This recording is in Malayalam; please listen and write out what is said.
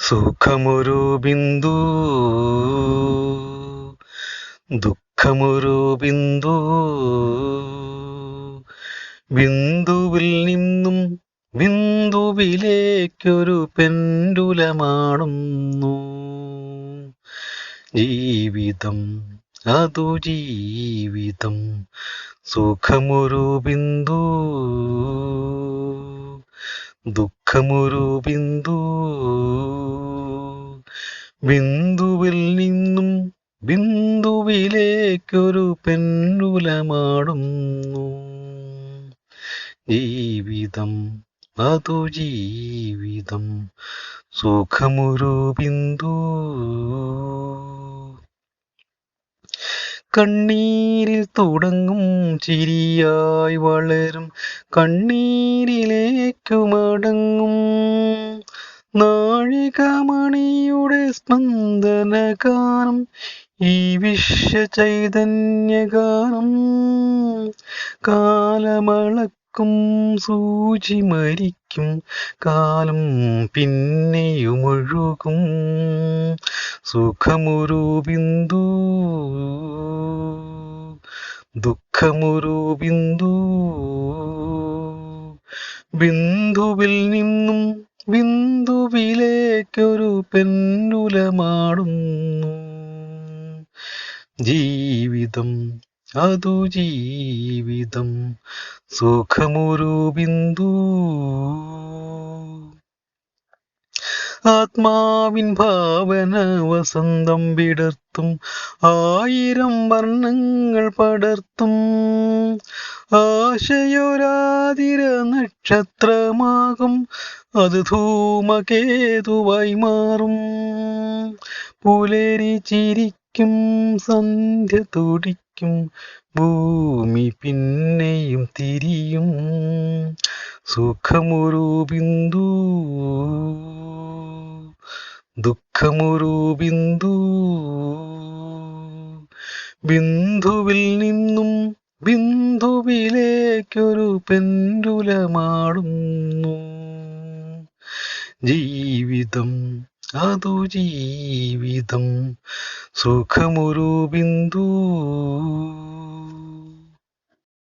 സുഖമൊരു ബിന്ദു, ദുഃഖമൊരു ബിന്ദു. ബിന്ദുവിൽ നിന്നും ബിന്ദുവിലേക്കൊരു പെൻഡുലമാടുന്നു ജീവിതം, അതു ജീവിതം. സുഖമൊരു ബിന്ദു, ദുഃഖമൊരു ബിന്ദു. ബിന്ദുവിൽ നിന്നും ബിന്ദുവിലേക്കൊരു പെൻഡുലമാടുന്നു ജീവിതം, അതു ജീവിതം. സുഖമൊരു ബിന്ദു. കണ്ണീരിൽ തുടങ്ങും ചിരിയായി വളരും, കണ്ണീരിലേക്കു മടങ്ങും നാഴികമണിയുടെ സ്പന്ദനഗാനം, ഈ വിശ്വചൈതന്യഗാനം. കാലമളക്കും സൂചി മരിക്കും, കാലം പിന്നെയുമൊഴുകും. സുഖമൊരു ബിന്ദു, ദുഃഖമൊരു ബിന്ദു. ബിന്ദുവിൽ നിന്നും ബിന്ദുവിലേക്കൊരു പെൻഡുലമാടുന്നു ജീവിതം, അതു ജീവിതം. സുഖമൊരു ബിന്ദു. ആത്മാവിൻ ഭാവന വസന്തം വിടർത്തും, ആയിരം വർണ്ണങ്ങൾ പടർത്തും. ആശയൊരാതിര നക്ഷത്രമാകും, അത് ധൂമകേതുവായി മാറും. പുലരി ചിരിക്കും, സന്ധ്യ തുടിക്കും, ഭൂമി പിന്നെയും തിരിയും. സുഖമൊരു ബിന്ദു, ദുഃഖമൊരു ബിന്ദു. ബിന്ദുവിൽ നിന്നും ബിന്ദുവിലേക്കൊരു പെൻഡുലമാടുന്നു ജീവിതം, അതു ജീവിതം. സുഖമൊരു ബിന്ദു.